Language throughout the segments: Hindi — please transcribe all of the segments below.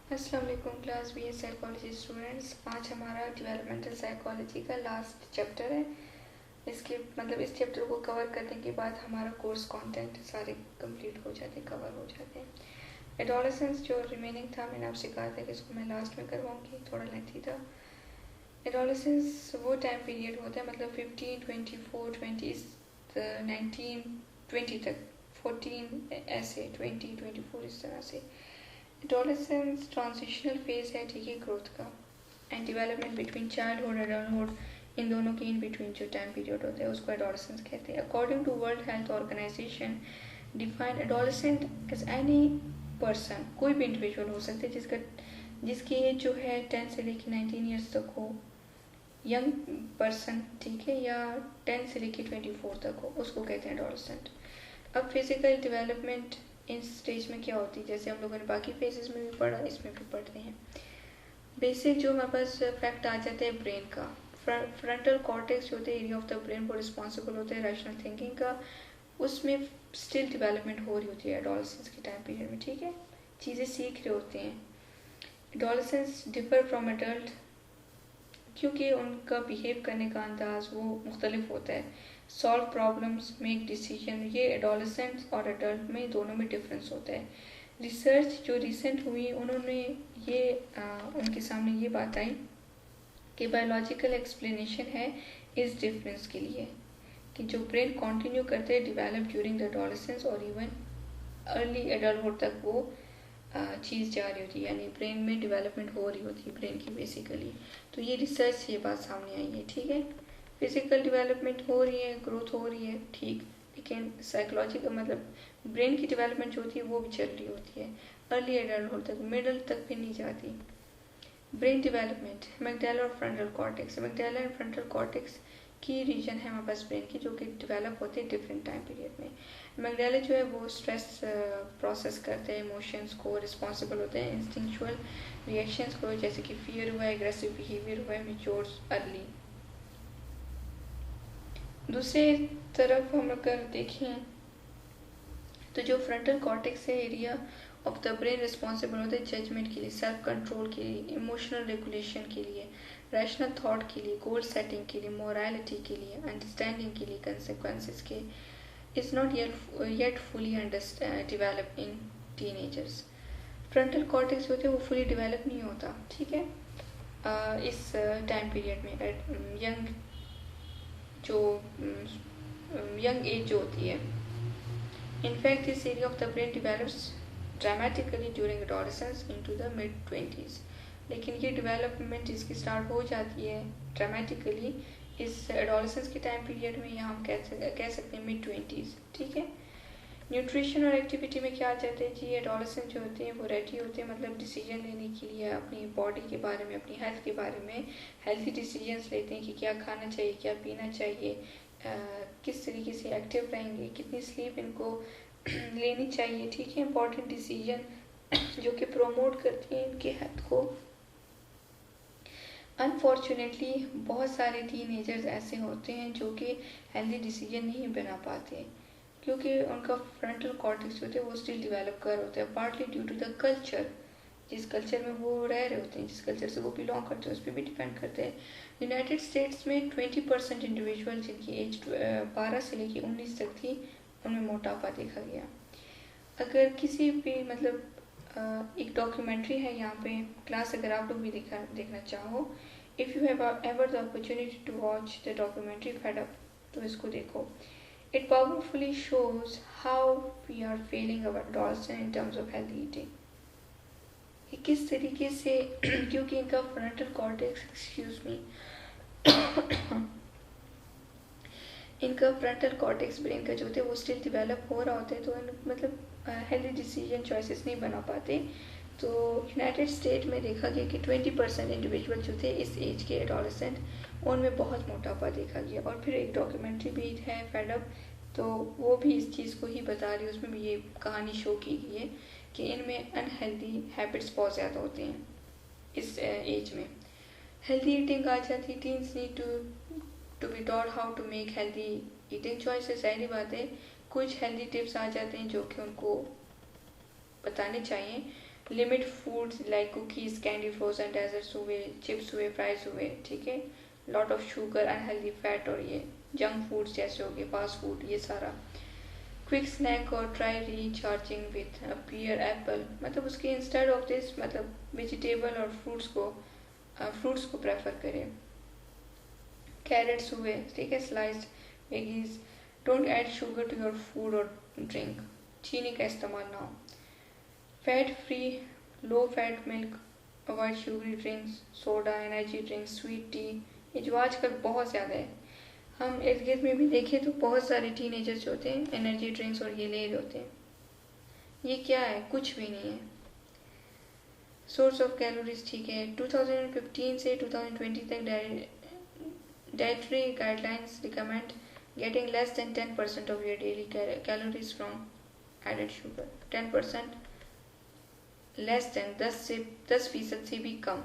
अस्सलाम वालेकुम क्लास बी साइकोलॉजी स्टूडेंट्स। आज हमारा डेवलपमेंटल साइकोलॉजी का लास्ट चैप्टर है। इसके मतलब इस चैप्टर को कवर करने के बाद हमारा कोर्स कंटेंट सारे कंप्लीट हो जाते हैं, कवर हो जाते हैं। एडोलेसेंस जो रिमेनिंग था मैंने आपसे कहा था कि इसको मैं लास्ट में करवाऊँगी, थोड़ा लेंथी था। एडोलेसेंस वो टाइम पीरियड होता है मतलब 15, 24, 20, 19, 20 तक, 14 ऐसे 20, 24 इस तरह से। एडोलेसेंस ट्रांजिशनल फेज है, ठीक है, ग्रोथ का। And development between childhood and adulthood, इन दोनों के इन बिटवीन जो टाइम पीरियड होता है उसको एडोलेसेंस कहते हैं। According to World Health Organization define adolescent as any person, कोई भी इंडिविजुअल हो सकते हैं जिसकी एज जो है 10 से लेकर 19 ईयर्स तक हो, यंग पर्सन, ठीक है, या 10 से लेकर 24 तक हो, उसको कहते हैं एडोलेसेंट। अब फिजिकल डेवलपमेंट इस स्टेज में क्या होती है, जैसे हम लोगों ने बाकी फेजेस में भी पढ़ा, इसमें भी पढ़ते हैं। बेसिक जो हमारे पास फैक्ट आ जाते हैं ब्रेन का। फ्रंटल कॉर्टेक्स जो होते हैं, एरिया ऑफ द ब्रेन वो रिस्पॉन्सिबल होते हैं रैशनल थिंकिंग का, उसमें स्टिल डेवलपमेंट हो रही होती है एडोलेसेंस के टाइम पीरियड में, ठीक है, चीज़ें सीख रहे होते हैं। एडोलेसेंस डिफर फ्रॉम एडल्ट क्योंकि उनका बिहेव करने का अंदाज वो मुख्तलिफ होता है। सॉल्व प्रॉब्लम्स, मेक डिसीजन, ये एडोलेसेंट्स और एडल्ट में दोनों में डिफरेंस होता है। रिसर्च जो रिसेंट हुई उन्होंने ये उनके सामने ये बात आई कि बायोलॉजिकल एक्सप्लेनेशन है इस डिफरेंस के लिए, कि जो ब्रेन कंटिन्यू करते हैं डिवेलप ड्यूरिंग द एडोलेसेंस और इवन अर्ली एडल्टहुड तक वो चीज़ जा रही होती है, यानी ब्रेन में डेवलपमेंट हो रही होती है ब्रेन की बेसिकली। तो ये रिसर्च से ये बात सामने आई है, ठीक है। फिजिकल डेवलपमेंट हो रही है, ग्रोथ हो रही है, ठीक, लेकिन साइकोलॉजिकल मतलब ब्रेन की डेवलपमेंट जो होती है वो भी चल रही होती है अर्ली एडल्टहुड तक, मिडल तक भी नहीं जाती। ब्रेन डेवलपमेंट, मैगडाला और frontal cortex, amygdala and frontal cortex की रीजन है हमारे पास ब्रेन की, जो कि डेवलप होते हैं डिफरेंट टाइम पीरियड में। मैगडाला जो है वो स्ट्रेस प्रोसेस करते हैं, इमोशंस को, रिस्पॉन्सिबल होते हैं इंस्टिंक्चुअल रिएक्शंस को, जैसे कि फियर हुआ, एग्रेसिव बिहेवियर हुआ, मैच्योर्स अर्ली। दूसरी तरफ हम अगर देखें तो जो फ्रंटल कॉर्टेक्स है, area of the brain responsible होते हैं जजमेंट के लिए, सेल्फ कंट्रोल के लिए, इमोशनल रेगुलेशन के लिए, रैशनल थॉट के लिए, गोल सेटिंग के लिए, मोरालिटी के लिए, अंडरस्टैंडिंग के लिए, कंसिक्वेंसेस के, is not yet fully develop in teenagers. Frontal cortex होते हैं वो फुली डेवलप नहीं होता, ठीक है, इस टाइम पीरियड में यंग जो यंग एज जो होती है। In fact, this area of the brain develops dramatically during adolescence into the mid-20s. लेकिन ये डेवलपमेंट इसकी स्टार्ट हो जाती है ड्रामेटिकली इस एडोलेसेंस के टाइम पीरियड में, या हम कह सकते हैं मिड-20s, ठीक है। न्यूट्रिशन और एक्टिविटी में क्या आ जाता है जी, एडोलेसेंट जो होते हैं वो रेडी होते हैं मतलब डिसीजन लेने के लिए, अपनी बॉडी के बारे में, अपनी हेल्थ के बारे में हेल्थी डिसीजंस लेते हैं कि क्या खाना चाहिए, क्या पीना चाहिए, किस तरीके से एक्टिव रहेंगे, कितनी स्लीप इनको लेनी चाहिए, ठीक है, इंपॉर्टेंट डिसीजन जो कि प्रोमोट करती हैं इनके हेल्थ को। अनफॉर्चुनेटली बहुत सारे टीनेजर्स ऐसे होते हैं जो कि हेल्दी डिसीजन नहीं बना पाते क्योंकि उनका फ्रंटल कॉर्टेक्स होते हैं वो स्टिल डेवलप कर होते हैं, partly due to the culture, जिस कल्चर में वो रह रहे होते हैं, जिस कल्चर से वो बिलोंग करते हैं उस पर भी डिपेंड करते हैं। यूनाइटेड स्टेट्स में 20% इंडिविजुअल जिनकी एज 12 से लेकर 19 तक थी उनमें मोटापा देखा गया। अगर किसी भी मतलब एक डॉक्यूमेंट्री है यहाँ पे क्लास, अगर आप लोग भी देखना चाहो, if you have ever the opportunity to watch the documentary fed up, तो इसको देखो। It powerfully shows how we are failing our adolescent in terms of healthy eating, किस तरीके से क्योंकि इनका फ्रंटल कॉर्टेक्स, एक्सक्यूज मी, इनका फ्रंटल कॉर्टेक्स ब्रेन का जो होते हैं वो स्टिल डेवलप हो रहा होता है, तो मतलब हेल्दी डिसीजन चॉइसेस नहीं बना पाते। तो यूनाइटेड स्टेट में देखा गया कि 20% इंडिविजुअल जो थे इस एज के एडोलेसेंट, उनमें बहुत मोटापा देखा गया। और फिर एक डॉक्यूमेंट्री भी है फेड अप, तो वो भी इस चीज़ को ही बता रही है, उसमें भी ये कहानी शो की गई है कि इनमें अनहेल्दी हैबिट्स बहुत ज़्यादा होते हैं इस एज में। हेल्दी ईटिंग आ जाती, teens need to be taught how to make healthy eating choices, सारी बातें, कुछ हेल्दी टिप्स आ जाते हैं जो कि उनको बताने चाहिए limit foods like cookies, candy, frozen desserts हुए, चिप्स हुए, फ्राइज हुए, ठीक है। Lot of sugar, unhealthy fat और ये जंक फूड्स जैसे हो गए, फास्ट फूड, ये सारा। क्विक स्नैक और try recharging with pear apple, मतलब उसके इंस्टेड ऑफ दिस मतलब वेजिटेबल और फ्रूट्स को प्रेफर करें। कैरेट्स हुए, ठीक है, sliced veggies. Don't add sugar to your food और ड्रिंक, चीनी का इस्तेमाल ना हो। Fat free low fat milk, avoid sugary drinks, soda, energy drinks, sweet tea, ये जो आजकल बहुत ज़्यादा है। हम इर्द गिर्द में भी देखें तो बहुत सारे टीनेजर्स जो होते हैं एनर्जी ड्रिंक्स और ये ले रहे होते हैं। ये क्या है? कुछ भी नहीं है। सोर्स ऑफ कैलोरीज, ठीक है, 2015 से 2020 तक dietary guidelines recommend getting less than 10% of your daily calories from added sugar. 10% less than 10% से भी कम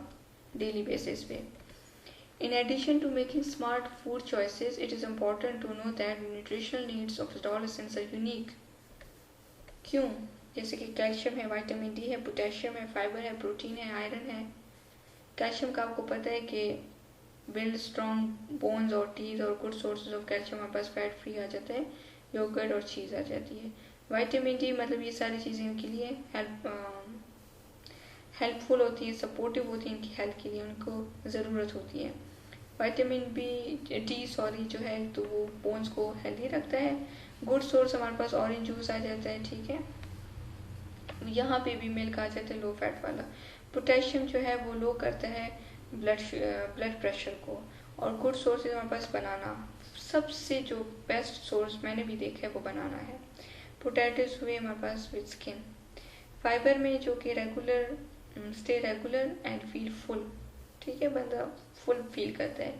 डेली बेसिस पे। In addition to making smart food choices, it is important to know that nutritional needs of adolescents are unique. क्यों? जैसे कि कैल्शियम है, विटामिन डी है, पोटेशियम है, फाइबर है, प्रोटीन है, आयरन है। कैल्शियम का आपको पता है कि बिल्ड स्ट्रॉन्ग बोन्स और टीथ, और गुड सोर्सेज ऑफ कैल्शियम हमारे पास फैट फ्री आ जाता है, योगर्ट और चीज़ आ जाती है। विटामिन डी मतलब ये सारी चीज़ें इनके लिए हेल्पफुल होती है, सपोर्टिव होती है इनकी हेल्थ के लिए, उनको ज़रूरत होती है। विटामिन डी जो है तो वो बोन्स को हेल्दी रखता है। गुड सोर्स हमारे पास ऑरेंज जूस आ जाता है, ठीक है। यहाँ पे भी मिल्क आ जाता है लो फैट वाला। पोटेशियम जो है वो लो करता है ब्लड प्रेशर को। और गुड सोर्स हमारे पास बनाना, सबसे जो बेस्ट सोर्स मैंने भी देखा है वो बनाना है। पोटैटोज हुए हमारे पास विद स्किन। फाइबर में जो कि stay regular and feel full, ठीक है, बंदा फुल फील करता है।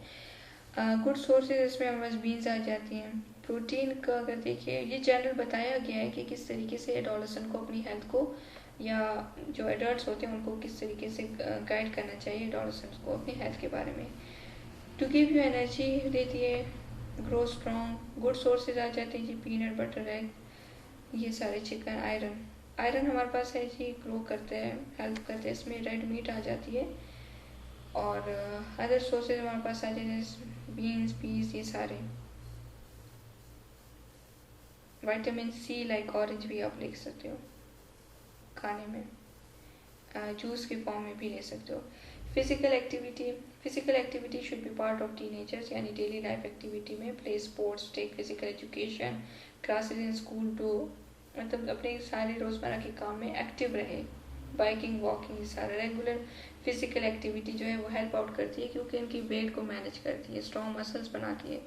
गुड सोर्सेज इसमें हमारे पास बीन्स आ जाती हैं। प्रोटीन का अगर देखिए, ये जनरल बताया गया है कि किस तरीके से एडोलेसेंट को अपनी हेल्थ को, या जो एडल्ट्स होते हैं उनको किस तरीके से गाइड करना चाहिए एडोलेसेंट्स को अपनी हेल्थ के बारे में। टू गिव यू एनर्जी देती है, ग्रो स्ट्रॉन्ग। गुड सोर्सेज आ जाते हैं जी, पीनट बटर, एग, ये सारे, चिकन, आयरन हमारे पास है जी, ग्रो करते हैं, हेल्प करते हैं, इसमें रेड मीट आ जाती है। और अदर सोर्सेज हमारे पास आ जाते हैं, बीन्स, पीस, ये सारे। विटामिन सी लाइक ऑरेंज भी आप ले सकते हो खाने में, जूस के फॉर्म में भी ले सकते हो। Physical activity should be part of teenagers, यानी डेली लाइफ एक्टिविटी में play sports, take physical education classes in school, to मतलब अपने सारे रोज़मर्रा के काम में एक्टिव रहे। बाइकिंग, वॉकिंग, सारा रेगुलर फिजिकल एक्टिविटी जो है वो हेल्प आउट करती है, क्योंकि इनकी वेट को मैनेज करती है, स्ट्रॉन्ग मसल्स बनाती है,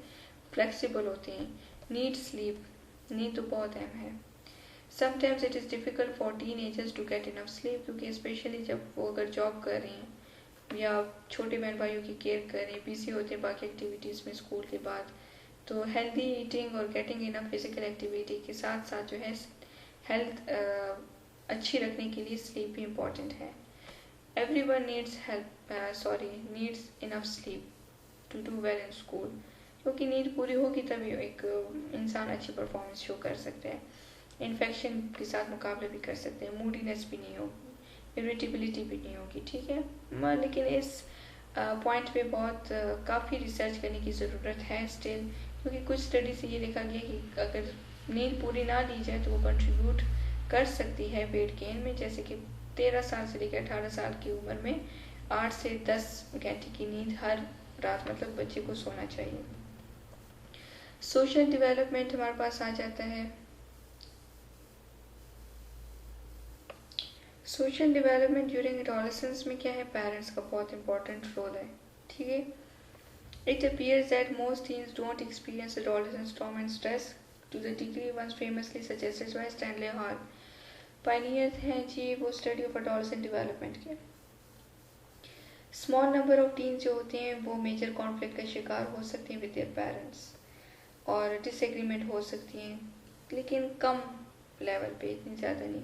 फ्लेक्सिबल होती हैं। नीड स्लीप, नींद तो बहुत अहम है। Sometimes it is difficult for teenagers to get enough sleep, क्योंकि स्पेशली जब वो अगर जॉब कर रही हैं या छोटे बहन भाइयों की केयर कर रही हैं, बिजी होते हैं बाकी एक्टिविटीज़ में स्कूल के बाद, तो हेल्दी ईटिंग और गेटिंग इनफ फिजिकल एक्टिविटी के साथ साथ जो है हेल्थ अच्छी रखने के लिए स्लीप भी इम्पॉर्टेंट है। Everyone needs enough sleep to do well in school, क्योंकि नींद पूरी होगी तभी एक इंसान अच्छी परफॉर्मेंस शो कर सकते हैं, इन्फेक्शन के साथ मुकाबला भी कर सकते हैं, मूडीनेस भी नहीं होगी, इरिटेबिलिटी भी नहीं होगी, ठीक है। लेकिन इस पॉइंट पे बहुत काफ़ी रिसर्च करने की ज़रूरत है स्टिल, क्योंकि कुछ स्टडी से ये देखा गया कि अगर नींद पूरी ना ली जाए तो वो कंट्रीब्यूट कर सकती है वेट गेन में। जैसे कि 13 साल से लेकर 18 साल की उम्र में 8 से 10 घंटे की नींद हर रात मतलब बच्चे को सोना चाहिए। सोशल डेवलपमेंट हमारे पास आ जाता है। सोशल डेवलपमेंट ड्यूरिंग एडोलेसेंस में क्या है, पेरेंट्स का बहुत इंपॉर्टेंट रोल है, ठीक है। It appears that most teens don't experience adolescence trauma and stress to the degree once famously suggested by Stanley Hall. Pioneer हैं जी वो स्टडी ऑफ एडोलेसेंट डेवलपमेंट के। स्मॉल नंबर ऑफ टीन्स जो होते हैं वो मेजर कॉन्फ्लिक्ट का शिकार हो सकते हैं विद देयर पेरेंट्स, और डिसएग्रीमेंट हो सकती हैं, लेकिन कम लेवल पे, इतनी ज़्यादा नहीं।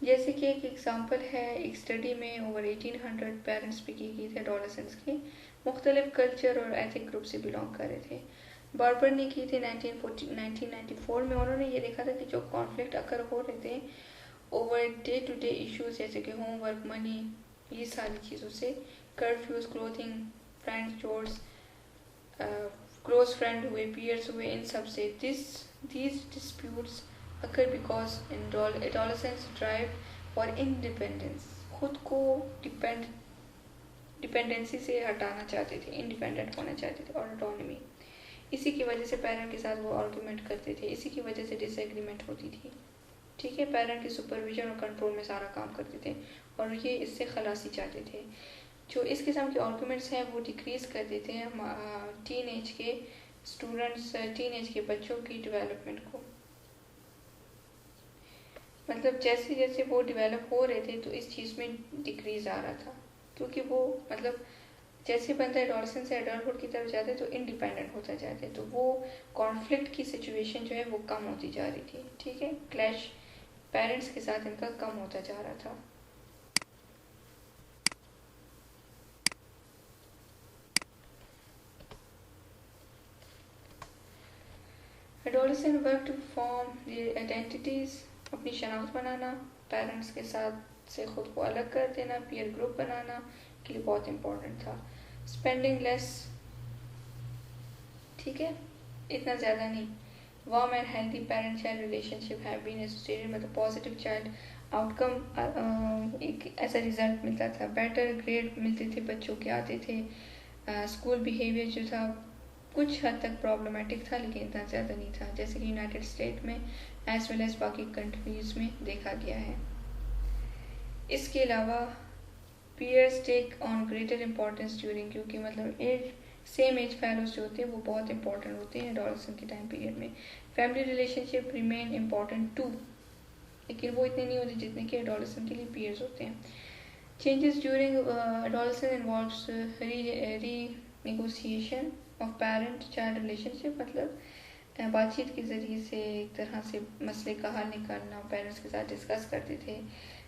जैसे कि एक एग्जांपल है, एक स्टडी में ओवर 1800 पेरेंट्स पे की गई थी एडोलेसेंट्स की, मुख्तलिफ कल्चर और एथिक ग्रुप से बिलोंग कर रहे थे। बार्बर ने की थी 1994 में। उन्होंने ये देखा था कि जो कॉन्फ्लिक्ट अकर हो रहे थे over day to day issues जैसे कि होमवर्क, मनी, ये सारी चीज़ों से, curfews, clothing, friends, chores, close friend हुए, पीयर्स हुए, इन सब से these disputes occur because adolescents drive for independence, खुद को डिपेंडेंसी से हटाना चाहते थे, इंडिपेंडेंट होना चाहते थे, और ऑटोनॉमी। इसी की वजह से पेरेंट के साथ वो आर्गूमेंट करते थे, इसी की वजह से डिसएग्रीमेंट होती थी। ठीक है, पेरेंट के सुपरविजन और कंट्रोल में सारा काम करते थे और ये इससे खलासी चाहते थे। जो इस किस्म के आर्गूमेंट्स हैं वो डिक्रीज कर देते हैं टीन एज के स्टूडेंट्स, टीन एज के बच्चों की डेवलपमेंट को। मतलब जैसे जैसे वो डेवलप हो रहे थे तो इस चीज़ में डिक्रीज आ रहा था, क्योंकि वो मतलब जैसे बंदा एडोलसेंस से एडल्टहुड की तरफ जाते तो इंडिपेंडेंट होता जाते, तो वो कॉन्फ्लिक्ट की सिचुएशन जो है वो कम होती जा रही थी। ठीक है, क्लैश पेरेंट्स के साथ इनका कम होता जा रहा था। Adolescent work to form their identities, अपनी शनाख्त बनाना, पेरेंट्स के साथ से खुद को अलग कर देना, पीयर ग्रुप बनाना के लिए बहुत इंपॉर्टेंट था। स्पेंडिंग लेस, ठीक है, इतना ज़्यादा नहीं। Warm and healthy parent child relationship have been associated, मतलब पॉजिटिव चाइल्ड आउटकम, एक ऐसा रिजल्ट मिलता था। बेटर ग्रेड मिलते थे बच्चों के, आते थे। स्कूल बिहेवियर जो था कुछ हद तक प्रॉब्लमेटिक था लेकिन इतना ज़्यादा नहीं था, जैसे कि यूनाइटेड स्टेट में एज वेल एज बाकी कंट्रीज़ में देखा गया है। इसके अलावा peers take on greater importance during, क्योंकि मतलब एज सेम एज फेलोज जो होते हैं वो बहुत इंपॉर्टेंट होते हैं एडोलसेंट के टाइम पीरियड में। Family relationship remain important too, लेकिन वो इतने नहीं होते जितने कि एडोलसेंट के लिए पीयर्स होते हैं। Changes during adolescent involves renegotiation of parent child relationship, मतलब बातचीत के ज़रिए से एक तरह से मसले का हल निकालना, पेरेंट्स के साथ डिस्कस करते थे।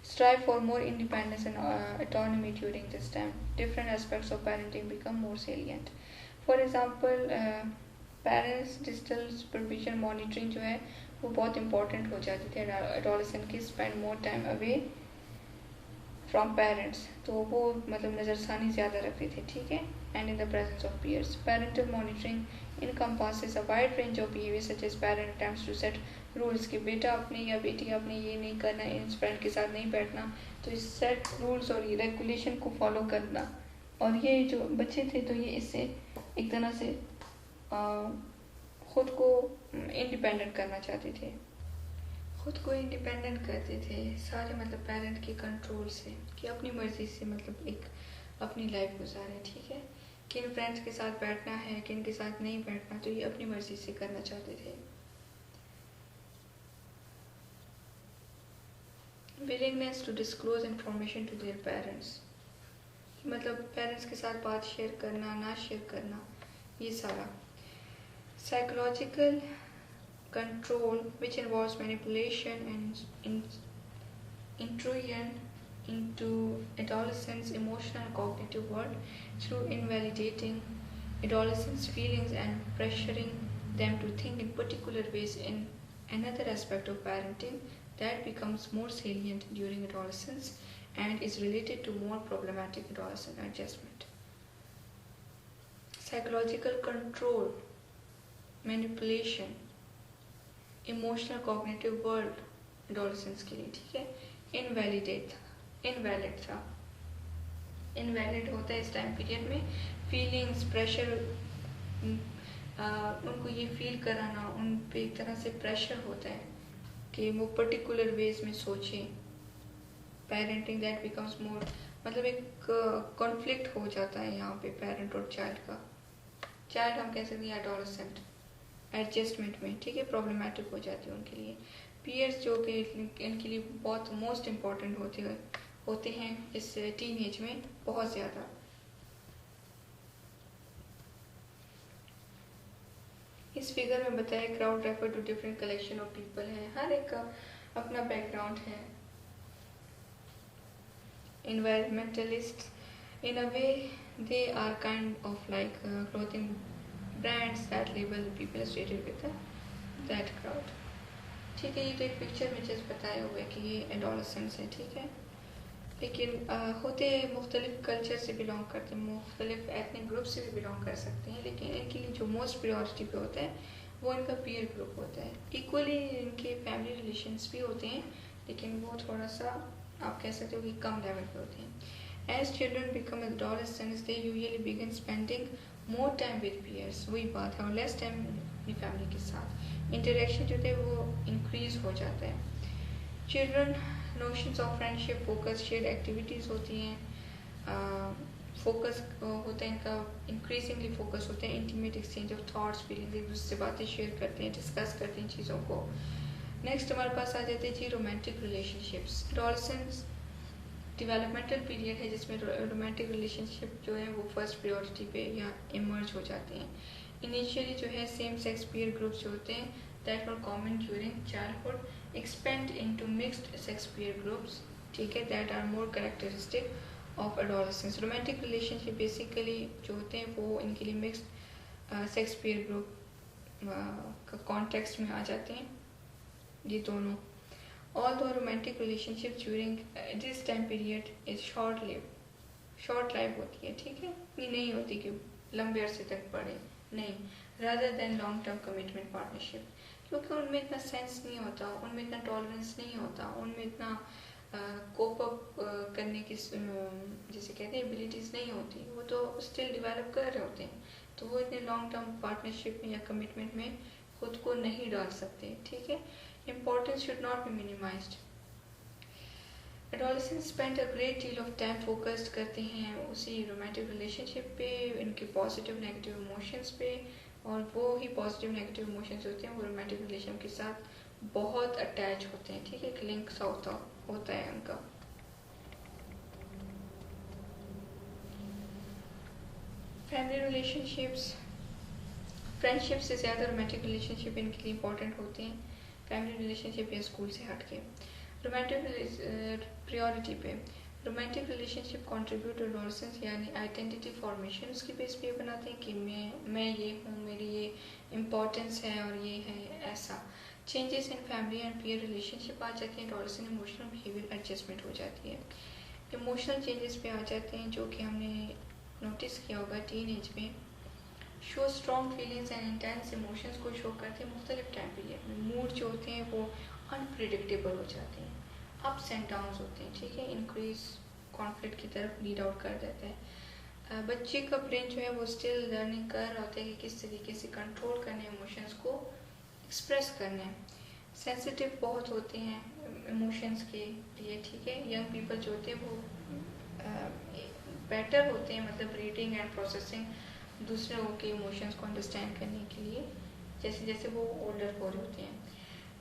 Strive for more independence and autonomy during this time, different aspects of parenting become more salient. For example parents digital supervision monitoring जो है वो बहुत इंपॉर्टेंट हो जाती थी एडोलसेंट की। Spend more time away from parents, तो वो मतलब नज़रसानी ज़्यादा रखते थे। ठीक है, and in the presence of peers parental monitoring encompasses a wide range of behavior such as parent attempts to set rules कि बेटा आपने या बेटी आपने ये नहीं करना, इन फ्रेंड के साथ नहीं बैठना, तो इस सेट रूल्स और ये रेगुलेशन को फॉलो करना। और ये जो बच्चे थे तो ये इससे एक तरह से खुद को इंडिपेंडेंट करना चाहते थे, खुद को इंडिपेंडेंट करते थे सारे मतलब पेरेंट के कंट्रोल से, कि अपनी मर्जी से मतलब एक अपनी लाइफ गुजारें। ठीक है, किन फ्रेंड्स के साथ बैठना है, किन के साथ नहीं बैठना, तो ये अपनी मर्जी से करना चाहते थे। Willingness to disclose information to their parents, मतलब पेरेंट्स के साथ बात शेयर करना ना शेयर करना, ये सारा। Psychological control which involves manipulation and intrusion into adolescents' emotional and cognitive world through invalidating adolescents' feelings and pressuring them to think in particular ways in another aspect of parenting that becomes more salient during adolescence and is related to more problematic adolescent adjustment. Psychological control, manipulation, emotional cognitive world adolescents के लिए, ठीक है, इनवैलिड था, इनवैलिड होता है इस टाइम पीरियड में। फीलिंग्स, प्रेशर, उनको ये फील कराना, उन पे एक तरह से प्रेशर होता है कि वो पर्टिकुलर वेज में सोचें। पेरेंटिंग दैट बिकम्स मोर, मतलब एक कॉन्फ्लिक्ट हो जाता है यहाँ पे पेरेंट और चाइल्ड का। चाइल्ड हम कह सकते हैं एडोलसेंट एडजस्टमेंट में, ठीक है, प्रॉब्लमेटिक हो जाती है उनके लिए। पीयर्स जो कि इनके लिए बहुत मोस्ट इम्पॉर्टेंट होते हैं इस टीन एज में बहुत ज़्यादा। इस फिगर में बताया crowd refer to different collection of people है, हर एक का अपना बैकग्राउंड है। Environmentalists, in a way, they are kind of like clothing brands that label the people associated with that crowd. ठीक है, ये तो एक पिक्चर में जस्ट बताया हुआ है कि ये एडोलसेंस है, ठीक है। लेकिन होते मुख्तलिफ कल्चर से बिलोंग करते हैं, मुख्तलिफ एथनिक ग्रुप से भी बिलोंग कर सकते हैं, लेकिन इनके लिए जो मोस्ट प्रायोरिटी पे होता है वो इनका पीयर ग्रुप होता है। इक्वली इनके फैमिली रिलेशंस भी होते हैं, लेकिन वो थोड़ा सा आप कह सकते हो कि कम लेवल पे होते हैं। As children become adolescents they usually begin spending more time with peers, वही बात है, और लेस टाइम अपनी फैमिली के साथ। इंटरेक्शन जो है वो इंक्रीज हो जाता है। Children notions of friendship, focus, share activities होती हैं, फोकस होता है इनका, इंक्रीजिंगली फोकस होते हैं, intimate exchange of thoughts, feelings, एक दूसरे से बातें शेयर करते हैं, डिस्कस करते हैं चीज़ों को। नेक्स्ट हमारे पास आ जाते हैं जी romantic relationships. Adolescence developmental period है जिसमें रोमांटिक रिलेशनशिप जो है वो फर्स्ट प्रायोरिटी पे या इमर्ज हो जाते हैं। इनिशियली जो है सेम सेक्स पीयर ग्रुप्स जो होते हैं that were common during childhood expand into mixed sex peer groups, ठीक है, that are more characteristic of adolescence. Romantic relationship basically जो होते हैं वो इनके लिए मिक्स्ड सेक्स पीयर ग्रुप का कॉन्टेक्स्ट में आ जाते हैं ये दोनों। Although romantic relationship during this time period is short life होती है, ठीक है, ये नहीं होती कि लंबे अरसे तक पढ़े, नहीं, rather than long term commitment partnership, क्योंकि उनमें इतना सेंस नहीं होता, उनमें इतना टॉलरेंस नहीं होता, उनमें इतना कोप अप करने की जैसे कहते हैं एबिलिटीज़ नहीं होती, वो तो स्टिल डेवलप कर रहे होते हैं, तो वो इतने लॉन्ग टर्म पार्टनरशिप में या कमिटमेंट में खुद को नहीं डाल सकते, ठीक है। Importance should not be minimized. Adolescents spend a great deal of time focused करते हैं उसी रोमांटिक रिलेशनशिप पे, इनके पॉजिटिव नेगेटिव इमोशंस पे, और वो ही पॉजिटिव नेगेटिव इमोशंस होते हैं वो रोमांटिक रिलेशन के साथ बहुत अटैच होते हैं, ठीक है, एक लिंक सा होता है उनका। फैमिली रिलेशनशिप्स, फ्रेंडशिप से ज़्यादा रोमांटिक रिलेशनशिप इनके लिए इंपॉर्टेंट होते हैं फैमिली रिलेशनशिप या स्कूल से हटके। रोमांटिक प्रायोरिटी पे romantic relationship contribute to adolescence यानी आइडेंटिटी फॉर्मेशन, उसकी बेस पे बनाते हैं कि मैं ये हूँ, मेरी ये इम्पोर्टेंस है और ये है ऐसा। Changes in family and peer relationship आ जाते हैं, एडोलसेंस इमोशनल बिहेवियर एडजस्टमेंट हो जाती है। इमोशनल चेंजेस पे आ जाते हैं जो कि हमने नोटिस किया होगा टीन एज में, show strong feelings and intense emotions को शो करते हैं मुख्तलिफ टाइम पीरियड में। मूड जो होते हैं वो अनप्रिडिक्टेबल हो जाते हैं, अप्स एंड डाउन्स होते हैं, ठीक है, इंक्रीज कॉन्फ्लिक्ट की तरफ लीड आउट कर देता है। बच्चे का ब्रेन जो है वो स्टिल लर्निंग कर रहा होता है कि किस तरीके से कंट्रोल करने इमोशंस को एक्सप्रेस करने। सेंसिटिव बहुत होते हैं इमोशंस के लिए, ठीक है। यंग पीपल जो होते हैं वो बेटर होते हैं, मतलब रीडिंग एंड प्रोसेसिंग दूसरे लोगों के इमोशंस को अंडरस्टैंड करने के लिए जैसे जैसे वो ओल्डर हो रहे होते हैं,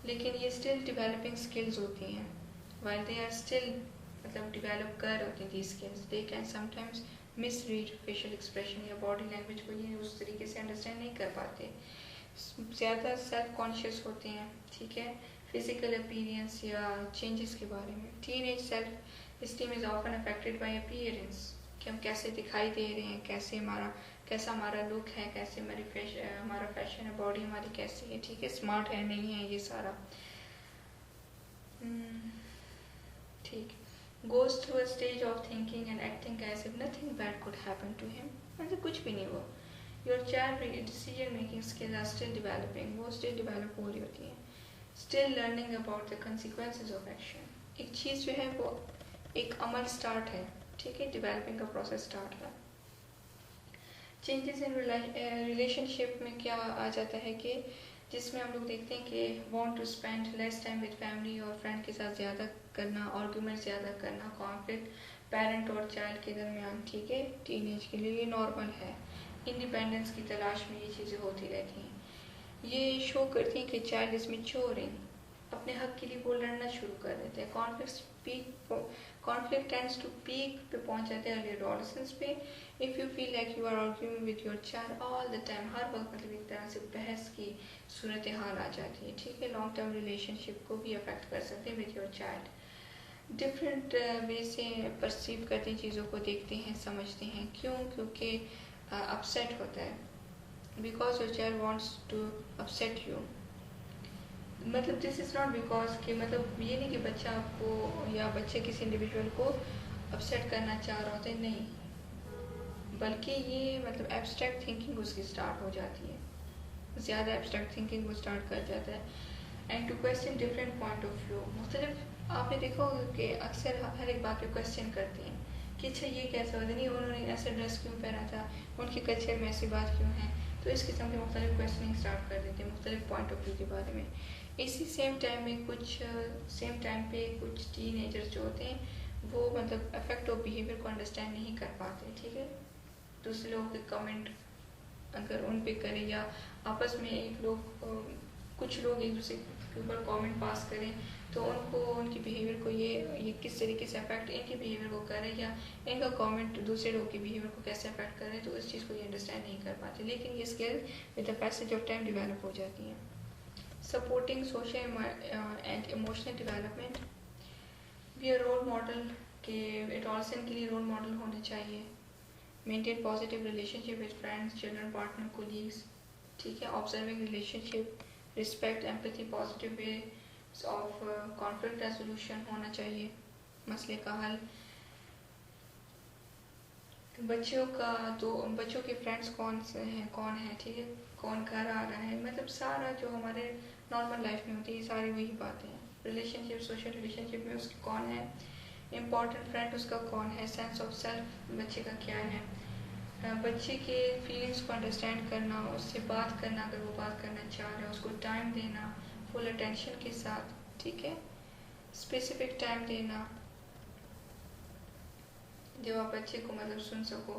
लेकिन ये स्टिल डेवलपिंग स्किल्स होती हैं। व्हाइल दे आर स्टिल मतलब डेवलप कर रहे होते हैं the skills, they can sometimes miss read facial expression या बॉडी लैंग्वेज को ये उस तरीके से अंडरस्टैंड नहीं कर पाते, ज़्यादा सेल्फ कॉन्शियस होते हैं, ठीक है, फिजिकल अपीयरेंस या चेंजेस के बारे में। Teenage self esteem is often affected by appearance, कि हम कैसे दिखाई दे रहे हैं, कैसा हमारा लुक है, कैसे हमारा फैशन है, बॉडी हमारी कैसी है, ठीक है, स्मार्ट है नहीं है, ये सारा ठीक। Goes through a stage of thinking and acting as if nothing bad could happen to him, मतलब कुछ भी नहीं हुआ। Your child decision making skills are still developing, वो स्टिल डेवलप हो रही होती है। Still learning about the consequences of action, एक चीज़ जो है वो एक अमल स्टार्ट है, ठीक है, डेवलपिंग का प्रोसेस स्टार्ट है। चेंजेस इन रिलेशनशिप में क्या आ जाता है कि जिसमें हम लोग देखते हैं कि want to spend less time with family और फ्रेंड के साथ ज़्यादा करना, आर्गूमेंट ज़्यादा करना, कॉन्फ्लिक्ट पेरेंट और चाइल्ड के दरमियान, ठीक है, टीनेज के लिए ये नॉर्मल है। इंडिपेंडेंस की तलाश में ये चीज़ें होती रहती हैं। ये शो करती हैं कि चाइल्ड इज मैच्योरिंग, अपने हक के लिए वो लड़ना शुरू कर देते हैं। कॉन्फ्लिक्ट टेंड्स टू पीक पे पहुंच जाते हैं अर्ली एडोलसेंस पे। If you feel like you are arguing with your child all the time, हर वक्त मतलब एक तरह से बहस की सूरत हाल आ जाती है, ठीक है। लॉन्ग टर्म रिलेशनशिप को भी अफेक्ट कर सकते हैं with your child. Different way से परसीव करते हैं, चीज़ों को देखते हैं, समझते हैं। क्यों? क्योंकि अपसेट होता है, because your child wants to upset you. मतलब दिस इज़ नॉट बिकॉज कि मतलब ये नहीं कि बच्चा आपको या बच्चे किसी इंडिविजुअल को अपसेट करना चाह रहा होता है, नहीं, बल्कि ये मतलब एब्स्ट्रैक्ट थिंकिंग उसकी स्टार्ट हो जाती है, ज़्यादा एब्स्ट्रैक्ट थिंकिंग वो स्टार्ट कर जाता है। And to question different point of view, मुख्तलिफ आपने देखा होगा कि अक्सर हर एक बात पे क्वेश्चन करते हैं कि अच्छा ये कैसा होता नहीं, उन्होंने ऐसा ड्रेस क्यों पहना था, उनके कल्चर में ऐसी बात क्यों है। तो इस किस्म के मुख्तलिफ क्वेश्चनिंग स्टार्ट कर देते हैं मुख्तलिफ पॉइंट ऑफ व्यू के बारे में। इसी सेम टाइम में सेम टाइम पे कुछ टीनेजर्स जो होते हैं वो मतलब अफेक्ट ऑफ बिहेवियर को अंडरस्टैंड नहीं कर पाते, ठीक है। दूसरे लोगों के कमेंट अगर उन पे करें या आपस में कुछ लोग एक दूसरे के ऊपर कमेंट पास करें तो उनको उनकी बिहेवियर को ये किस तरीके से अफेक्ट इनके बिहेवियर को करे या इनका कमेंट दूसरे लोग के बिहेवियर को कैसे अफेक्ट करे, तो इस चीज़ को ये अंडरस्टैंड नहीं कर पाते। लेकिन ये skill with the passage of time develop हो जाती हैं। Supporting social and emotional development भी रोल मॉडल के एडोलसेंट के लिए रोल मॉडल होने चाहिए। Maintain positive relationship with friends, children, partner, colleagues, ठीक है। Observing relationship, respect, empathy, positive way of conflict resolution होना चाहिए, मसले का हल। बच्चों के फ्रेंड्स कौन है, ठीक है, कौन घर आ रहा है, मतलब सारा जो हमारे नॉर्मल लाइफ में होती है सारी वही बातें हैं। रिलेशनशिप, सोशल रिलेशनशिप में उसके कौन है, इम्पॉर्टेंट फ्रेंड उसका कौन है, सेंस ऑफ सेल्फ बच्चे का क्या है, बच्चे के फीलिंग्स को अंडरस्टैंड करना, उससे बात करना, अगर वो बात करना चाह रहे हैं उसको टाइम देना फुल अटेंशन के साथ, ठीक है। स्पेसिफिक टाइम देना जब आप बच्चे को मतलब सुन सको।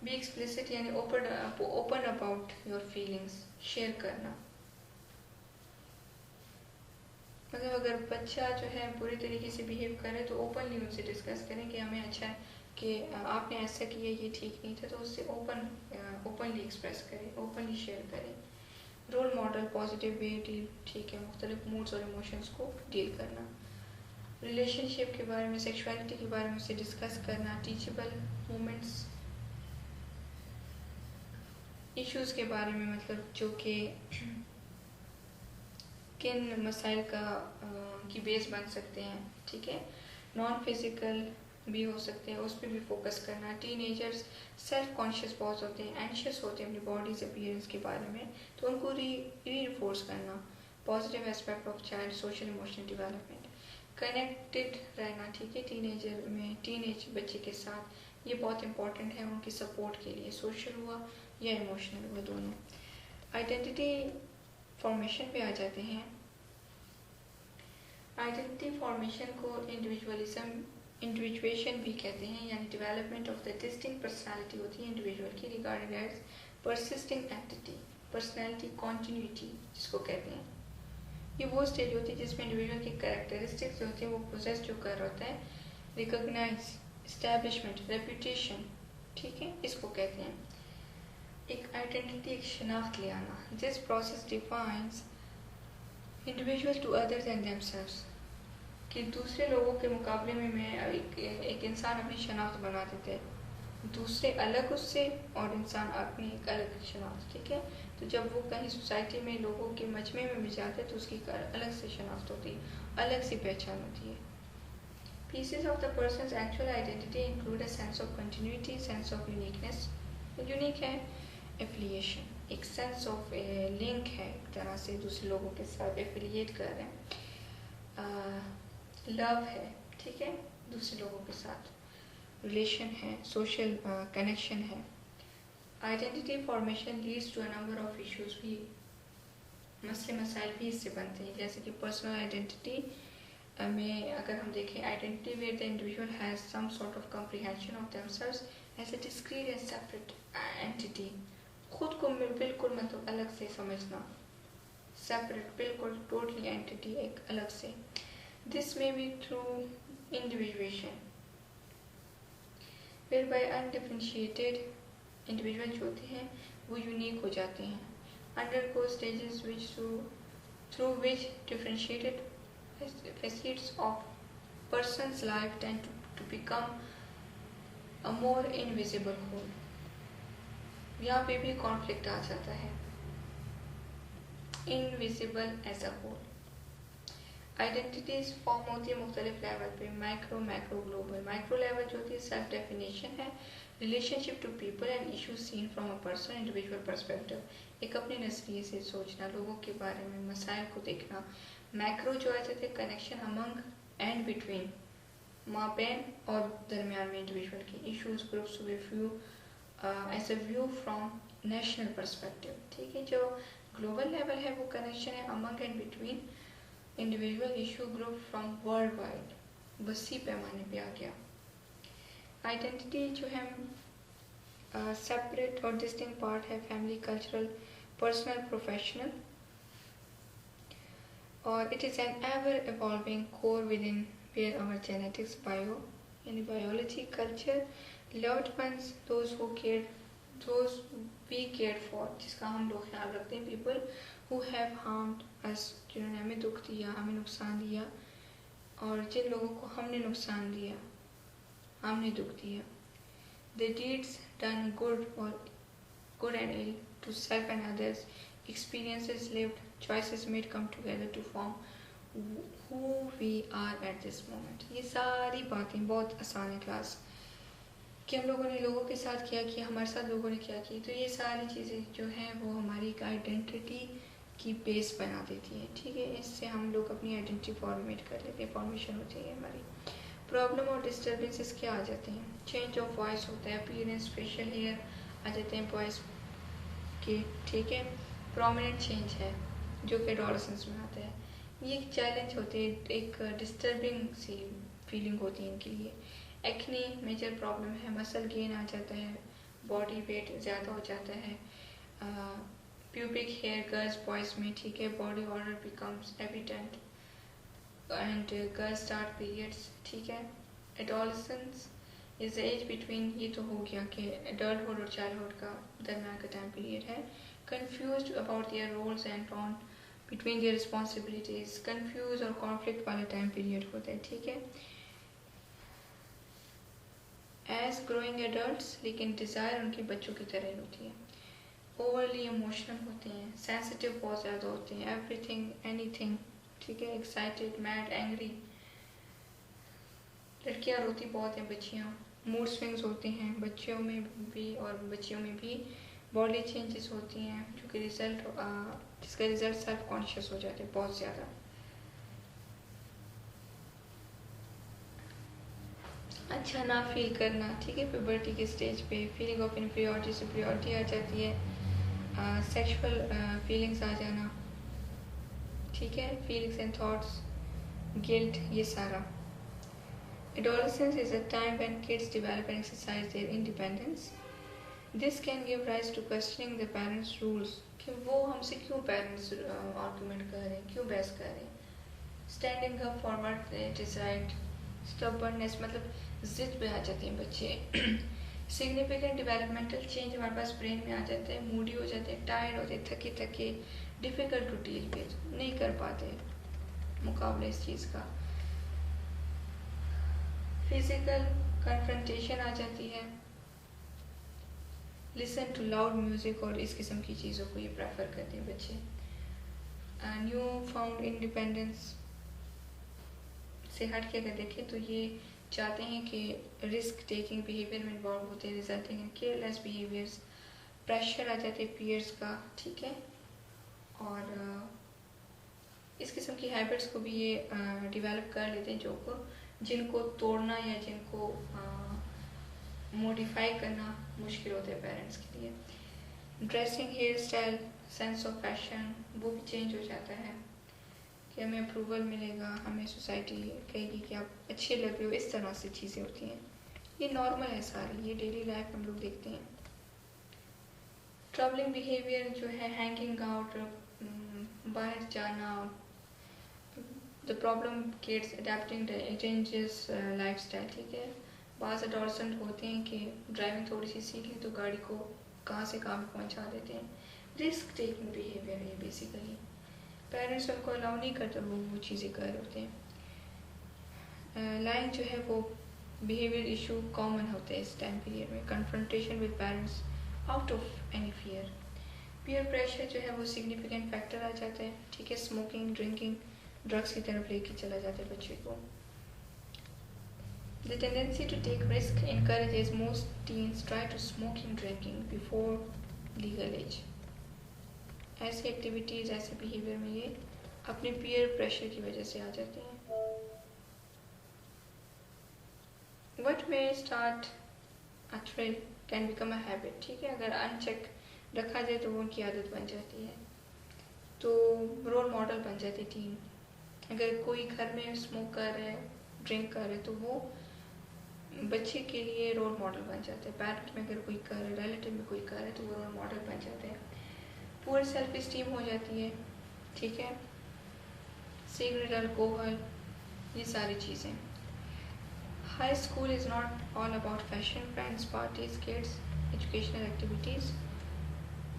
बी एक्सप्लिसिट यानी open about your feelings, share करना। मतलब अगर बच्चा जो है बुरी तरीके से बिहेव करे तो ओपनली उनसे डिस्कस करें कि हमें अच्छा है कि आपने ऐसा किया, ये ठीक नहीं था, तो उससे ओपनली एक्सप्रेस करें, ओपनली शेयर करें। Role model, positive way deal, ठीक है, मुख्तलिफ मूड्स और इमोशंस को डील करना। रिलेशनशिप के बारे में, सेक्सुअलिटी के बारे में उससे डिस्कस करना। टीचेबल मोमेंट्स, इश्यूज़ के बारे में, मतलब जो कि किन मसाइल की बेस बन सकते हैं, ठीक है। नॉन फिजिकल भी हो सकते हैं, उस पर भी फोकस करना। टीनेजर्स सेल्फ कॉन्शियस बहुत होते हैं, एंशियस होते हैं अपनी बॉडीज अपीयरेंस के बारे में, तो उनको रीइंफोर्स करना। Positive aspect of child social emotional development, connected रहना, ठीक है, टीनेज बच्चे के साथ, ये बहुत इंपॉर्टेंट है उनकी सपोर्ट के लिए, सोशल हुआ या इमोशनल हुआ, दोनों। आइडेंटिटी फॉर्मेशन पे आ जाते हैं। आइडेंटिटी फॉर्मेशन को इंडिविजुएशन भी कहते हैं, यानी development of the distinct personality होती है इंडिविजुअल की regarding as persisting entity, personality continuity जिसको कहते हैं। ये वो स्टेज होती है जिसमें इंडिविजुअल की कैरेक्टरिस्टिक्स जो होती है वो पोजेस जो कर होता है। रिकॉग्नाइज, एस्टैब्लिशमेंट, रेपुटेशन, ठीक है, इसको कहते हैं। एक आइडेंटिटी, एक शनाख्त ले आना। This process defines individual to other than themselves, कि दूसरे लोगों के मुकाबले में मैं एक इंसान अपनी शनाख्त बना देते हैं, दूसरे अलग उससे और इंसान अपनी एक अलग शनाख्त, ठीक है। तो जब वो कहीं सोसाइटी में लोगों के मजमे में भी जाते हैं तो उसकी अलग से शनाख्त होती है, अलग सी पहचान होती है। Pieces of the person's actual identity include a sense of continuity, sense of uniqueness, unique है, एफिलिएशन, एक सेंस ऑफ लिंक है, एक तरह से दूसरे लोगों के साथ एफिलिएट कर रहे हैं। लव है, ठीक है, दूसरे लोगों के साथ रिलेशन है, सोशल कनेक्शन है। Identity formation leads to a number of issues भी, मसले मसाइल भी इससे बनते हैं, जैसे कि पर्सनल आइडेंटिटी में अगर हम देखें, identity where the individual has some sort of comprehension of themselves as a discrete and separate entity, खुद को बिल्कुल मतलब अलग से समझना, सेपरेट, बिल्कुल टोटली एंटिटी, एक अलग से। This may be through individuation whereby undifferentiated individual जो होते हैं वो यूनिक हो जाते हैं। Undergo stages which through which differentiated facets of person's life tend to become a more invisible whole। यहाँ पे भी कॉन्फ्लिक्ट आ जाता है, invisible as a whole, identities form होती है मुख्तलिफ लेवल पे, micro, macro, global. Micro level जो होती है सेल्फ डेफिनेशन है, relationship to people and issue seen from a person individual perspective, एक अपने नजरिए से सोचना, लोगों के बारे में, मसाइल को देखना। मैक्रो जो आ जाते हैं कनेक्शन अमंग एंड बिटवीन, माँ बहन और दरमियान में इंडिविजुअल की issues, groups, view as a view from national perspective. ठीक है, जो ग्लोबल लेवल है वो कनेक्शन है among and between individual issue group from world wide, वसी पैमाने पे आ गया। आइडेंटिटी जो है सेपरेट और डिस्टिंक्ट पार्ट है, फैमिली, कल्चरल, पर्सनल, प्रोफेशनल, और it is an ever evolving core within where our genetics, bio यानी biology, culture, loved ones, those who care, those we care for, जिसका हम लोग ख्याल रखते हैं, people who have harmed us, जिन्होंने हमें दुख दिया, हमें नुकसान दिया, और जिन लोगों को हमने नुकसान दिया, हमने दुख दिया। The deeds done good and ill to self and others, experiences lived, choices made come together to form who we are at this moment। ये सारी बातें बहुत आसान है क्लास, कि हम लोगों ने लोगों के साथ क्या किया, हमारे साथ लोगों ने क्या की, तो ये सारी चीज़ें जो हैं वो हमारी एक आइडेंटिटी की बेस बना देती है। ठीक है, इससे हम लोग अपनी आइडेंटिटी फॉर्मेट कर लेते हैं, फॉर्मेशन होती है हमारी। प्रॉब्लम और डिस्टर्बेंसेस क्या आ जाते हैं, चेंज ऑफ वॉइस होता है, अपीयरेंस, फेशियल हेयर आ जाते हैं वॉइस के। ठीक है, प्रोमिनेंट चेंज है जो कि एडोलेसेंस में आता है। ये एक चैलेंज होती है, एक डिस्टर्बिंग सी फीलिंग होती है इनके लिए। एक्ने मेजर प्रॉब्लम है, मसल गेन आ जाता है, बॉडी वेट ज़्यादा हो जाता है, प्यूबिक हेयर गर्ल्स बॉयज़ में। ठीक है, body odour becomes evident and girls start periods. ठीक है, adolescence is the age between, ये तो हो गया कि एडल्टहुड और चाइल्डहुड का दरमियान का टाइम पीरियड है। confused about their roles and torn between their responsibilities, confused और conflict वाला time period होता है। ठीक है, as growing adults, लेकिन desire उनके बच्चों की तरह होती है, overly emotional होते हैं, sensitive बहुत ज़्यादा होते हैं, everything anything। ठीक है, excited, mad, angry, लड़कियाँ रोती बहुत हैं, बच्चियाँ, मूड स्विंग्स होते हैं बच्चियों में भी और बच्चियों में भी, बॉडी चेंजेस होती हैं जो कि जिसका रिजल्ट सेल्फ कॉन्शियस हो जाते हैं बहुत ज़्यादा। अच्छा ना फील करना। ठीक है, प्यूबर्टी के स्टेज पे फीलिंग ऑफ इन्फीरियरिटी, सुपीरियरिटी आ जाती है, सेक्सुअल फीलिंग्स आ जाना। ठीक है, फीलिंग्स एंड थॉट्स, गिल्ट, ये सारा। Adolescence is a time when kids develop and exercise their independence. This can give rise to questioning the parents' rules, कि वो हमसे क्यों पेरेंट्स आर्गूमेंट कर रहे हैं, क्यों बहस कर रहे हैं। Standing up for what it is right, stubbornness, मतलब जिद पे आ जाते हैं बच्चे। सिग्निफिकेंट डेवलपमेंटल चेंज हमारे पास ब्रेन में आ जाते हैं, मूडी हो जाते हैं, टायर्ड होते हैं, थके थके, डिफिकल्ट टू डील विद, नहीं कर पाते मुकाबले इस चीज़ का। फिजिकल कन्फ्रंटेशन आ जाती है, लिसन टू लाउड म्यूजिक और इस किस्म की चीज़ों को ये प्रेफर करते हैं बच्चे। न्यू फाउंड इंडिपेंडेंस से हट के अगर देखें तो ये चाहते हैं कि रिस्क टेकिंग बिहेवियर में इन्वॉल्व होते हैं, resulting in careless behaviours, pressure आ जाते हैं पीयर्स का। ठीक है, और इस किस्म की हैबिट्स को भी ये डेवलप कर लेते हैं जिनको तोड़ना या जिनको मॉडिफाई करना मुश्किल होता है पेरेंट्स के लिए। Dressing, hair style, sense of fashion, वो भी चेंज हो जाता है कि हमें अप्रूवल मिलेगा, हमें सोसाइटी कहेगी कि आप अच्छे लग रहे हो, इस तरह से चीज़ें होती हैं। ये नॉर्मल है सारी, ये डेली लाइफ हम लोग देखते हैं। ट्रबलिंग बिहेवियर जो है, हैंगिंग आउट, बाहर जाना, the problem kids adapting changes lifestyle. ठीक है, बाज़ एडोलसेंट होते हैं कि ड्राइविंग थोड़ी सी सीख ली तो गाड़ी को कहाँ से कहाँ पे पहुँचा देते हैं। रिस्क टेकिंग बिहेवियर है बेसिकली, पेरेंट्स उनको अलाउ नहीं करते, वो चीज़ें कर रहे होते हैं। लाइन जो है वो बिहेवियर इशू कॉमन होते हैं इस टाइम पीरियड में। Confrontation with parents out of any fear. Peer pressure जो है वो सिग्निफिकेंट फैक्टर आ जाता है। ठीक है, स्मोकिंग, ड्रिंकिंग, ड्रग्स की तरफ लेके चला जाता है बच्चे को। The tendency to take risk encourages most teens try to smoking, drinking before legal age. ऐसी एक्टिविटीज़, ऐसे बिहेवियर में ये अपने पीयर प्रेशर की वजह से आ जाते हैं। What may start a thrill can become a habit, ठीक है, अगर अनचेक रखा जाए तो वो उनकी आदत बन जाती है, तो रोल मॉडल बन जाते टीन। अगर कोई घर में स्मोक कर रहा है, ड्रिंक कर रहा है, तो वो बच्चे के लिए रोल मॉडल बन जाते हैं। पेरेंट में अगर कोई कर रहा है, रिलेटिव में कोई कर रहा है, तो वो रोल मॉडल बन जाते हैं। पुअर सेल्फ इस्टीम हो जाती है, ठीक है, सिगरेट, अल्कोहल, ये सारी चीज़ें। High school is not all about fashion, friends, parties, kids, educational activities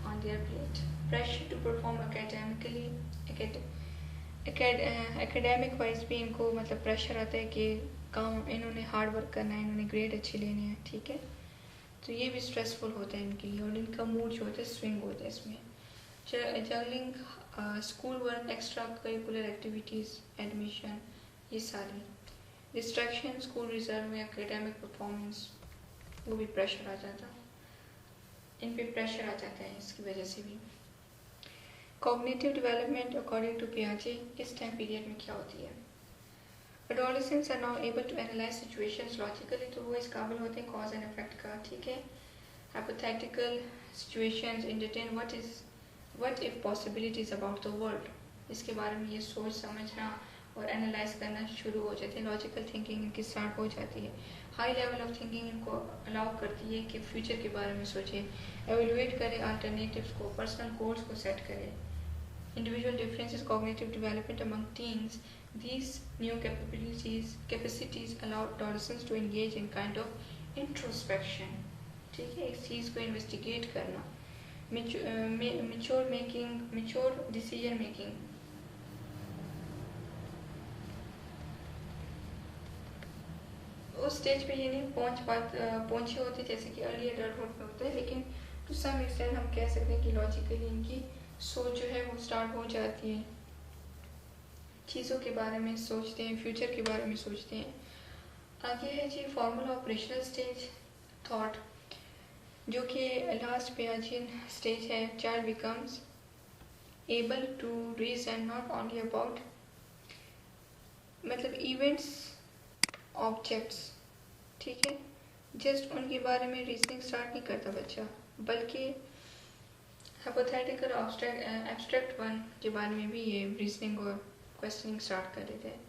on their plate. Pressure to perform academically, academic wise भी इनको मतलब प्रेशर आता है कि काम इन्होंने हार्ड वर्क करना है, इन्होंने ग्रेड अच्छी लेनी है, ठीक है, तो ये भी स्ट्रेसफुल होता है इनके लिए, और इनका मूड जो होता है स्विंग होता है इसमें। Juggling school work, extra curricular activities, admission, ये सारी डिस्ट्रैक्शन, स्कूल रिजल्ट में एकेडमिक परफॉर्मेंस, वो भी प्रेशर आ जाता है, इन पे प्रेशर आ जाता है इसकी वजह से भी। कॉग्निटिव डेवलपमेंट अकॉर्डिंग टू पियाजे इस टाइम पीरियड में क्या होती है? Adolescents are now able to analyze situations logically, तो वो इस काबिल होते हैं cause and effect का, ठीक है। Hypothetical situations entertain what if possibilities about the world, इसके बारे में ये सोच समझना और एनालाइज करना शुरू हो जाते हैं। लॉजिकल थिंकिंग इनकी स्टार्ट हो जाती है। हाई लेवल ऑफ थिंकिंग इनको अलाउ करती है कि फ्यूचर के बारे में सोचें, एवेलुएट करें अल्टरनेटिव्स को, पर्सनल गोल्स को सेट करें। Individual differences, cognitive development among teens, these new capacities allow adolescents to engage in kind of introspection, ठीक है, इस चीज़ को इन्वेस्टिगेट करना, mature decision making, उस स्टेज पे ये नहीं पहुंचे होते जैसे कि अर्ली एडल्टहुड में होता है, लेकिन टू सम एक्सटेंट हम कह सकते हैं कि लॉजिकली इनकी सोच जो है वो स्टार्ट हो जाती है, चीज़ों के बारे में सोचते हैं, फ्यूचर के बारे में सोचते हैं। आगे है जी फॉर्मल ऑपरेशनल स्टेज थॉट, जो कि लास्ट पियाजियन स्टेज है। Child becomes able to reason not only about मतलब इवेंट्स, ऑब्जेक्ट्स, ठीक है, जस्ट उनके बारे में रीजनिंग स्टार्ट नहीं करता बच्चा, बल्कि हाइपोथेटिकल एब्स्ट्रैक्ट वन के बारे में भी ये रीजनिंग और क्वेश्चनिंग स्टार्ट कर देते हैं,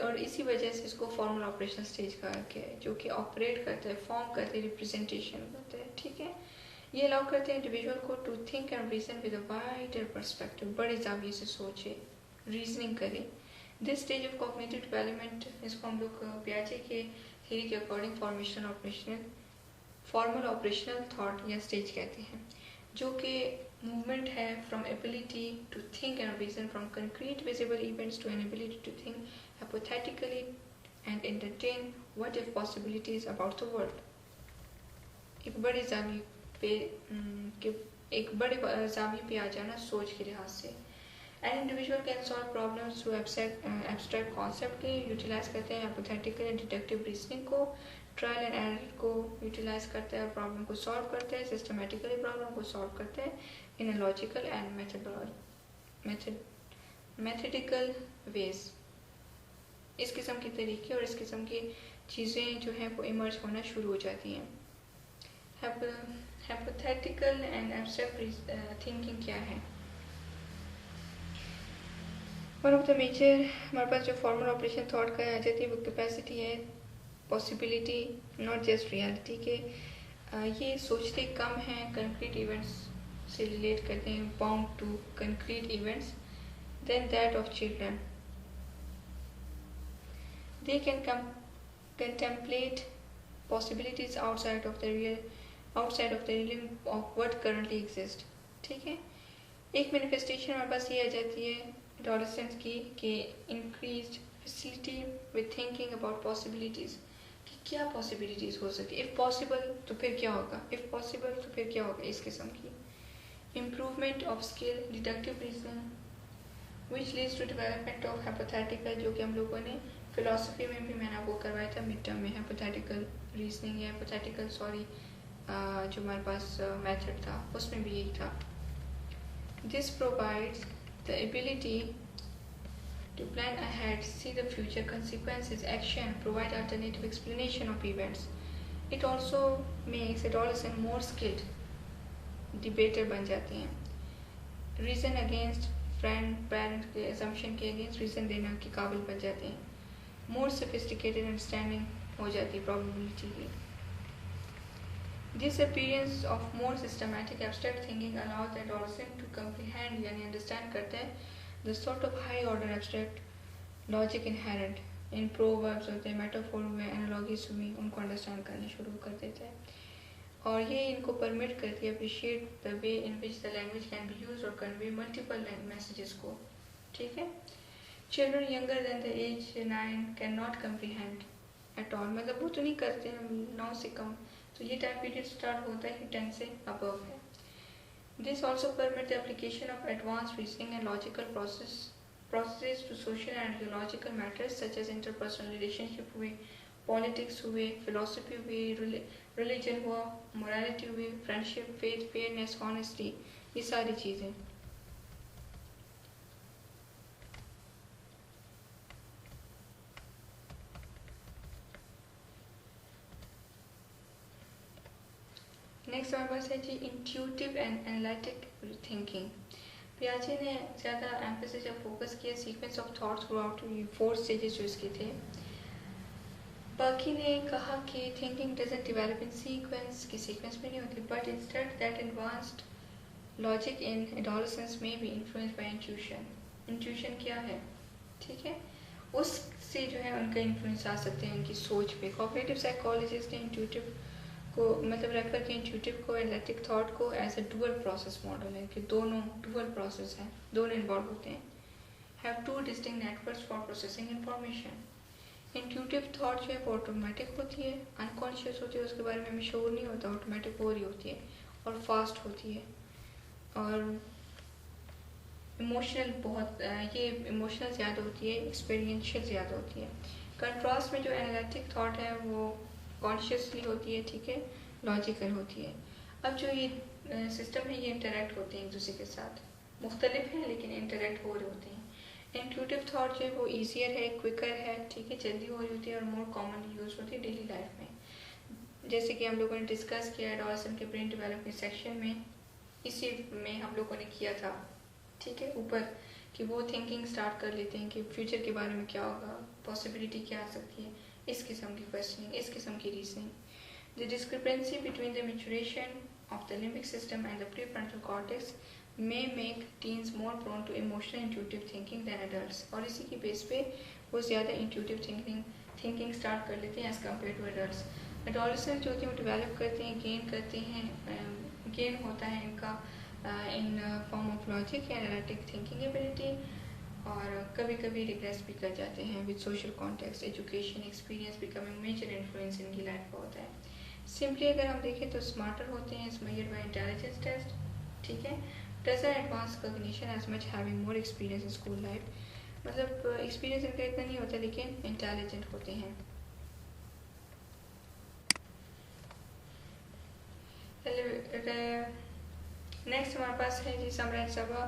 और इसी वजह से इसको फॉर्मल ऑपरेशन स्टेज कहा गया है, जो कि ऑपरेट करता है, फॉर्म करते हैं, रिप्रेजेंटेशन करते हैं, ठीक है। ये अलाउ करते हैं इंडिविजुअल को to think and reason with a wider perspective, बड़े जाविये से सोचे, रीजनिंग करे। This stage of cognitive development, इसको हम लोग पियाजे के थ्योरी के अकॉर्डिंग फॉर्मल ऑपरेशनल थॉट या स्टेज कहते हैं, जो कि मूवमेंट है from ability to think and reason, from concrete visible events to an ability to think hypothetically and entertain what if possibilities about the world. एक बड़े जाविये पे आ जाना सोच के लिहाज से। An individual can solve problems through abstract concept के यूटिलाइज करते हैं, हाइपोथेटिकल एंड डिडक्टिव रीजनिंग को, ट्रायल एंड एरर को यूटिलाइज करते हैं और प्रॉब्लम को सॉल्व करते हैं, सिस्टमेटिकली प्रॉब्लम को सॉल्व करते हैं इन अ लॉजिकल एंड मैथडिकल वेज। इस किस्म के तरीके और इस किस्म की चीज़ें जो हैं वो इमर्ज होना शुरू हो जाती हैं। हाइपोथेटिकल एंड एब्स्ट्रैक्ट थिंकिंग क्या है? वन ऑफ द मेजर हमारे पास जो फॉर्मल ऑपरेशन थॉट का आ जाती है वो कैपेसिटी है पॉसिबिलिटी नॉट जस्ट रियलिटी के, ये सोचते कम हैं, कंक्रीट इवेंट्स से रिलेट करते हैं, bound to concrete events than that of children. They can contemplate possibilities outside of the realm of what currently exists, ठीक है। एक मैनिफेस्टेशन हमारे पास ये आ जाती है एडोलेसेंस की कि increased facility with thinking about possibilities, कि क्या पॉसिबिलिटीज़ हो सकती है, इफ़ पॉसिबल तो फिर क्या होगा, इफ़ पॉसिबल तो फिर क्या होगा, इस किस्म की। Improvement of skill, deductive reasoning, which leads to development of hypothetical, जो कि हम लोगों ने फिलोसफी में भी मैंने आपको करवाया था मिड टर्म में, हाइपोथेटिकल रीजनिंग या हाइपोथेटिकल जो हमारे पास मेथड था उसमें भी यही था. This provides the ability to plan ahead, see the future consequences, action, provide alternative explanation of events. It also makes adolescent more skilled debater बन जाते हैं. Reason against friend parent के assumption के against reason देना के काबिल बन जाते हैं. More sophisticated understanding हो जाती है probability की. This appearance of more systematic abstract thinking allows the adolescent to comprehend यानी understand करते हैं the sort of high order abstract logic inherent in proverbs होते हैं, metaphor हुए, analogies हुई, उनको understand करने शुरू कर देते हैं. और ये इनको permit करती है appreciate the way in which the language can be used or convey multiple messages को. ठीक है. Children younger than the age 9 cannot comprehend at all, मतलब वो तो नहीं करते हैं 9 से कम, तो ये टाइम पीरियड स्टार्ट होता है कि 10 से अबव है. This also permits the application of advanced reasoning and logical processes to social and ideological matters such as interpersonal relationship हुए, politics हुए, philosophy हुई, religion हुआ, morality हुई, friendship, faith, fairness, honesty, ये सारी चीज़ें. नेक्स्ट हमारे पास है जी इंट्यूटिव एंड एनालिटिक थिंकिंग. पियाजे ने ज़्यादा एम्फेसिस या फोकस किया sequence of thoughts through out 4 stages जो इसके थे. बाकी ने कहा कि thinking doesn't develop in sequence, की सीक्वेंस में नहीं होती, but instead that advanced logic in adolescence में भी इन्फ्लुएंस बाय इंट्यूशन. इंट्यूशन क्या है, ठीक है, उससे जो है उनका इन्फ्लुएंस आ सकते हैं उनकी सोच पे. कॉग्निटिव साइकोलॉजिस्ट ने इंट्यूटिव को मतलब रेफर किया इंट्यूटिव को एनालिटिक थॉट को as a dual process model है कि दोनों डुअल प्रोसेस हैं, दोनों इन्वॉल्व होते हैं. Have two distinct networks for processing information. Intuitive thought जो है वो ऑटोमेटिक होती है, अनकॉन्शियस होती है, उसके बारे में हमें श्योर नहीं होता, ऑटोमेटिक हो रही होती है और फास्ट होती है. और इमोशनल बहुत ये इमोशनल ज़्यादा होती है, एक्सपीरियंशियल ज़्यादा होती है. कंट्रास्ट में जो एनालिटिक थॉट है वो कॉन्शियसली होती है, ठीक है, लॉजिकल होती है. अब जो ये सिस्टम है ये इंटरेक्ट होते हैं एक दूसरे के साथ, मुख्तलिफ हैं लेकिन इंटरेक्ट हो रहे होते हैं. इंट्यूटिव थॉट जो है वो ईजियर है, क्विकर है, ठीक है, जल्दी हो रही होती है और मोर कॉमनली यूज होती है डेली लाइफ में. जैसे कि हम लोगों ने डिस्कस किया एडोलेसेंट के ब्रेन डेवलपमेंट सेक्शन में, इसी में हम लोगों ने किया था, ठीक है, ऊपर कि वो थिंकिंग स्टार्ट कर लेते हैं कि फ्यूचर के बारे में क्या होगा, पॉसिबिलिटी क्या आ सकती है, इस किस्म की क्वेश्चनिंग, इस किस्म की reasoning. The discrepancy between the maturation of the limbic system and the prefrontal cortex may make teens more prone to emotional intuitive thinking than adults. और इसी की बेस पे वो ज़्यादा intuitive thinking start कर लेते हैं as compared to adults. Adolescents जो होते हैं वो develop करते हैं, gain करते हैं, gain होता है इनका in form of logic and analytic thinking ability, और कभी कभी regress भी कर जाते हैं with social context, education, experience becoming major influence इनकी लाइफ का होता है. Simply अगर हम देखें तो smarter होते हैं, is measured by intelligence test, ठीक है. doesn't advance cognition as much having more experience in school life, मतलब experience इनका इतना नहीं होता लेकिन intelligent होते हैं. नेक्स्ट हमारे पास है जी समराइज सभा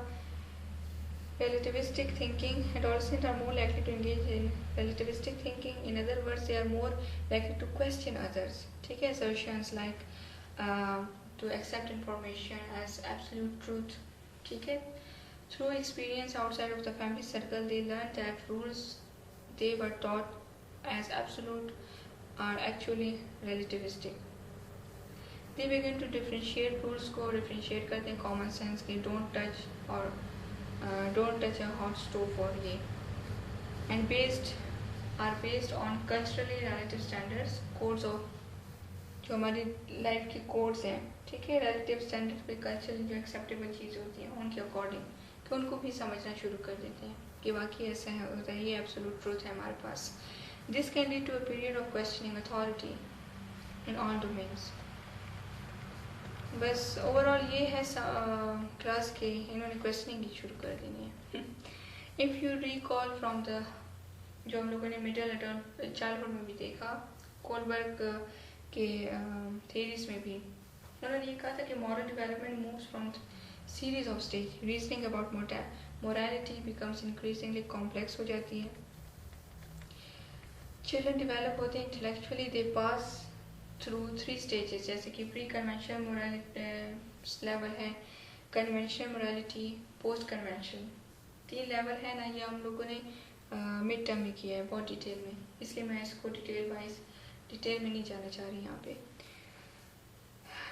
relativistic thinking. Adolescents are more likely to engage in relativistic thinking. In other words, they are more likely to question others, ठीक है, assertions like to accept information as absolute truth, ठीक है. Through experience outside of the family circle, they learn that rules they were taught as absolute are actually relativistic. They begin to differentiate rules को differentiate करते हैं common sense के don't touch और don't touch a hot stove और ये, and are based on culturally relative standards, codes of जो हमारी लाइफ की कोड्स हैं, ठीक है, रिलेटिव स्टैंडर्ड पे कल्चर जो एक्सेप्टेबल चीज़ें होती हैं उनके अकॉर्डिंग कि उनको भी समझना शुरू कर देते हैं कि वाकई ऐसा है होता है, ये एब्सोल्यूट ट्रूथ है हमारे पास. This can lead to a period of questioning authority in all domains. बस ओवरऑल ये है क्लास के, इन्होंने क्वेश्चनिंग की शुरू कर देनी है. If you recall from the, जो हम लोगों ने मिडिल एडल्ट चाइल्डहुड में भी देखा, कोलबर्ग के थेरीज में भी उन्होंने ये कहा था कि moral development moves from series of stage, reasoning about morality becomes increasingly complex हो जाती है। चिल्ड्रन डेवलप होते हैं इंटेलेक्चुअली, दे पास थ्रू 3 स्टेजेस, जैसे कि प्री कन्वेंशनल मोरालिटी लेवल है, conventional morality, post conventional, 3 level है ना। ये हम लोगों ने मिड टर्म में किया है बहुत डिटेल में, इसलिए मैं इसको डिटेल में नहीं जाना चाह रही यहाँ पे।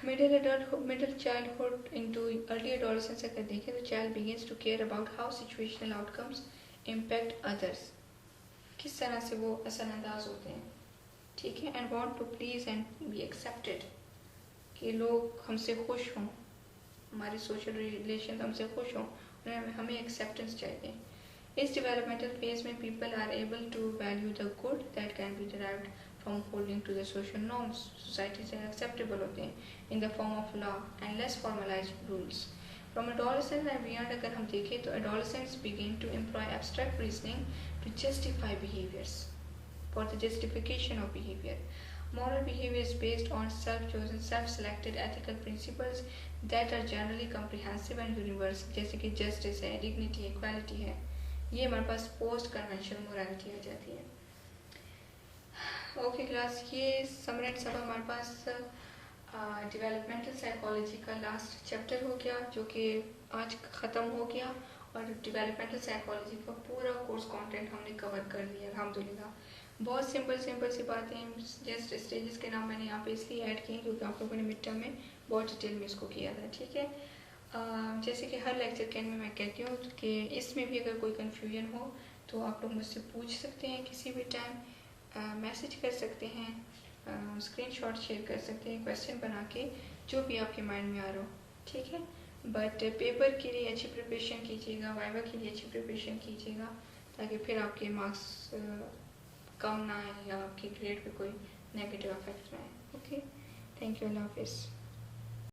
Middle childhood into early adolescence अगर देखें तो child begins to care about how situational outcomes impact others, किस तरह से वो असरअंदाज होते हैं, ठीक है। And want to please and be accepted, कि लोग हमसे खुश हों, हमारे सोशल रिलेशन हमसे खुश हों, उन्हें हमें एक्सेप्टेंस चाहिए। इस डेवलपमेंटल फेज में people are able to value the good that can be derived from holding to the social norms, society से एक्सेप्टेबल होते हैं in the form of law and less formalised rules. From adolescence and beyond अगर हम देखें तो adolescents begin to employ abstract reasoning to justify behaviors, for the justification of behavior. Moral behavior is based on self-chosen, self-selected ethical principles that are generally comprehensive and universal, जैसे कि justice है, dignity है, equality है। ये हमारे पास post conventional morality आ जाती है। ओके क्लास, ये समरेंट सब हमारे पास डेवलपमेंटल साइकोलॉजी का लास्ट चैप्टर हो गया, जो कि आज ख़त्म हो गया, और डेवलपमेंटल साइकोलॉजी का पूरा कोर्स कंटेंट हमने कवर कर लिया अल्हम्दुलिल्लाह। बहुत सिंपल सी बातें, जस्ट स्टेजेस के नाम मैंने यहाँ पे इसलिए ऐड किए क्योंकि आप लोगों ने मिड टर्म में बहुत डिटेल में इसको किया था, ठीक है। जैसे कि हर लेक्चर के एंड में मैं कहती हूँ कि इसमें भी अगर कोई कन्फ्यूजन हो तो आप लोग मुझसे पूछ सकते हैं, किसी भी टाइम मैसेज कर सकते हैं, स्क्रीनशॉट शेयर कर सकते हैं, क्वेश्चन बना के, जो भी आपके माइंड में आ रहा हो, ठीक है। बट पेपर के लिए अच्छी प्रिपरेशन कीजिएगा, वाइवा के लिए अच्छी प्रिपरेशन कीजिएगा, ताकि फिर आपके मार्क्स कम ना आए या आपकी ग्रेड पे कोई नेगेटिव इफेक्ट ना आए। ओके, थैंक यू, अल्लाह हाफिज़।